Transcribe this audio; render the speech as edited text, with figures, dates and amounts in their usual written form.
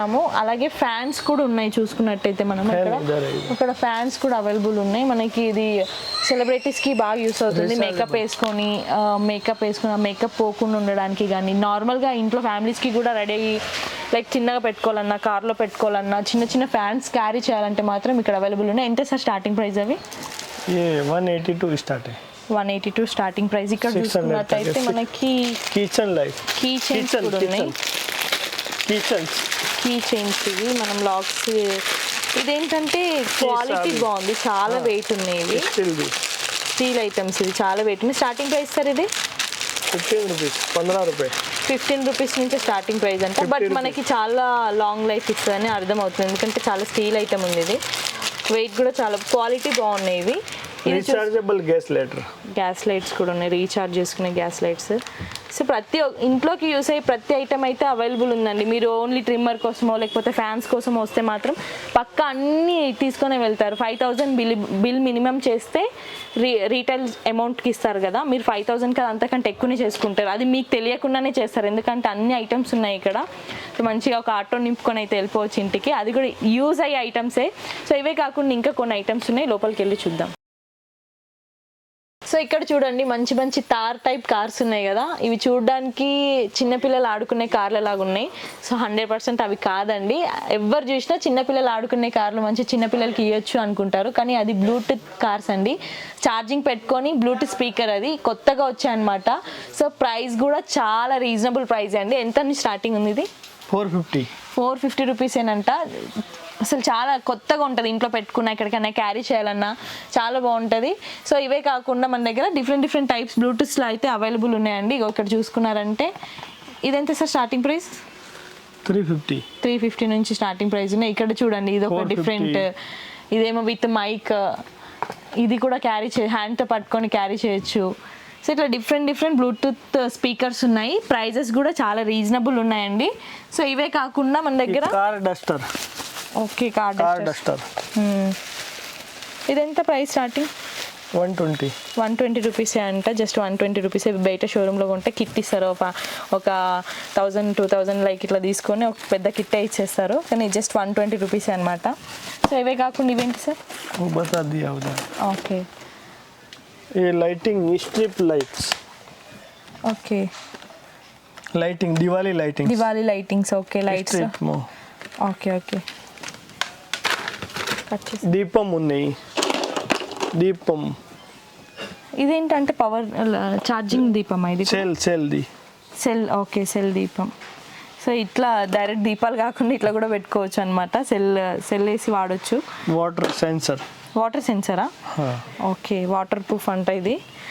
అలాగే ఫ్యాన్స్ కూడా ఉన్నాయి చూసుకున్నట్టయితే మనం ఇక్కడ ఫ్యాన్స్ కూడా అవైలబుల్ ఉన్నాయి మనకి. ఇది సెలబ్రిటీస్ కి బాగా యూస్ అవుతుంది. మేకప్ వేసుకొని మేకప్ పోకుండా ఉండడానికి కానీ, నార్మల్ గా ఇంట్లో ఫ్యామిలీస్ కి కూడా రెడీ అయ్యి లైక్ చిన్నగా పెట్టుకోవాలన్నా, కార్లో పెట్టుకోవాలన్నా, చిన్న చిన్న ఫ్యాన్స్ క్యారీ చేయాలంటే మాత్రం ఇక్కడ అవైలబుల్ ఉన్నాయి. ఎంత సార్ స్టార్టింగ్ ప్రైస్ అవి? 182 స్టార్టింగ్ ప్రైస్. ఇక్కడ చూసుకున్నట్టయితే మనకి కీ చైన్స్ కూడా ఉన్నాయి. కీ చైన్స్ ఇవి మనం లాక్స్. ఇదేంటంటే క్వాలిటీ బాగుంది, చాలా వెయిట్ ఉన్నాయి ఇవి. స్టీల్ ఐటమ్స్ ఇవి చాలా వెయిట్ ఉన్నాయి. స్టార్టింగ్ ప్రైస్ సార్ ఇది 15 రూపీస్ నుంచి స్టార్టింగ్ ప్రైస్ అంటే. బట్ మనకి చాలా లాంగ్ లైఫ్ ఇస్తుందని అర్థమవుతుంది, ఎందుకంటే చాలా స్టీల్ ఐటమ్ ఉంది ఇది. వెయిట్ కూడా చాలా క్వాలిటీ బాగున్నాయి ఇవి. రీఛార్జబుల్ గ్యాస్ లైట్స్ కూడా ఉన్నాయి, రీఛార్జ్ చేసుకునే గ్యాస్ లైట్స్. సో ప్రతి ఇంట్లోకి యూస్ అయ్యే ప్రతి ఐటమ్ అయితే అవైలబుల్ ఉందండి. మీరు ఓన్లీ ట్రిమ్మర్ కోసమో లేకపోతే ఫ్యాన్స్ కోసం వస్తే మాత్రం పక్కా అన్నీ తీసుకొని వెళ్తారు. 5000 బిల్ మినిమం చేస్తే రీటైల్ అమౌంట్కి ఇస్తారు కదా, మీరు 5000 కదా అంతకంటే ఎక్కువనే చేసుకుంటారు. అది మీకు తెలియకుండానే చేస్తారు, ఎందుకంటే అన్ని ఐటమ్స్ ఉన్నాయి ఇక్కడ. సో మంచిగా ఒక ఆటో నింపుకొని అయితే వెళ్ళిపోవచ్చు ఇంటికి. అది కూడా యూజ్ అయ్యే ఐటమ్సే. సో ఇవే కాకుండా ఇంకా కొన్ని ఐటమ్స్ ఉన్నాయి, లోపలికి వెళ్ళి చూద్దాం. సో ఇక్కడ చూడండి మంచి మంచి తార్ టైప్ కార్స్ ఉన్నాయి కదా, ఇవి చూడడానికి చిన్నపిల్లలు ఆడుకునే కార్ల లాగా ఉన్నాయి. సో 100% అవి కాదండి. ఎవరు చూసినా చిన్నపిల్లలు ఆడుకునే కార్లు మంచి చిన్నపిల్లలకి ఇవ్వచ్చు అనుకుంటారు, కానీ అది బ్లూటూత్ కార్స్ అండి. ఛార్జింగ్ పెట్టుకొని బ్లూటూత్ స్పీకర్, అది కొత్తగా వచ్చాయన్నమాట. సో ప్రైస్ కూడా చాలా రీజనబుల్ ప్రైస్ అండి. ఎంత స్టార్టింగ్ ఉంది ఇది? 450 రూపీసేనంట. అసలు చాలా కొత్తగా ఉంటుంది, ఇంట్లో పెట్టుకున్నా ఎక్కడికైనా క్యారీ చేయాలన్నా చాలా బాగుంటుంది. సో ఇవే కాకుండా మన దగ్గర డిఫరెంట్ టైప్స్ బ్లూటూత్స్లో అయితే అవైలబుల్ ఉన్నాయండి. ఇక్కడ చూసుకున్నారంటే ఇదెంత సార్ స్టార్టింగ్ ప్రైస్? 350 నుంచి స్టార్టింగ్ ప్రైస్ ఉన్నాయి. ఇక్కడ చూడండి ఇది ఒక డిఫరెంట్, ఇదేమో విత్ మైక్, ఇది కూడా హ్యాండ్తో పట్టుకొని క్యారీ చేయొచ్చు. సో ఇట్లా డిఫరెంట్ బ్లూటూత్ స్పీకర్స్ ఉన్నాయి. ప్రైజెస్ కూడా చాలా రీజనబుల్ ఉన్నాయండి. సో ఇవే కాకుండా మన దగ్గర car Duster. Okay, car Duster. ఇదెంత ప్రైస్ స్టార్టింగ్? 120 రూపీసే అంట. జస్ట్ 120 రూపీసే. బయట షోరూంలో కొంటే కిట్ ఇస్తారు, ఒక 1000-2000 లైక్ ఇట్లా తీసుకొని ఒక పెద్ద కిట్టే ఇచ్చేస్తారు, కానీ జస్ట్ 120 రూపీసే అనమాట. సో ఇవే కాకుండా ఇవేంటి సార్? ఓకే, ये lighting strip lights. Okay, lighting Diwali lightings. Okay, lights. Okay, దీపం ఉన్నాయి. ఇదేంటంటే పవర్ ఛార్జింగ్ దీపం. ఇది సెల్. ఓకే, సెల్ దీపం. సో ఇట్లా డైరెక్ట్ దీపాలు కాకుండా ఇట్లా కూడా పెట్టుకోవచ్చు అనమాట. సెల్ వేసి వాడచ్చు. వాటర్ సెన్సరా? ఓకే, వాటర్ ప్రూఫ్ అంట ఇది.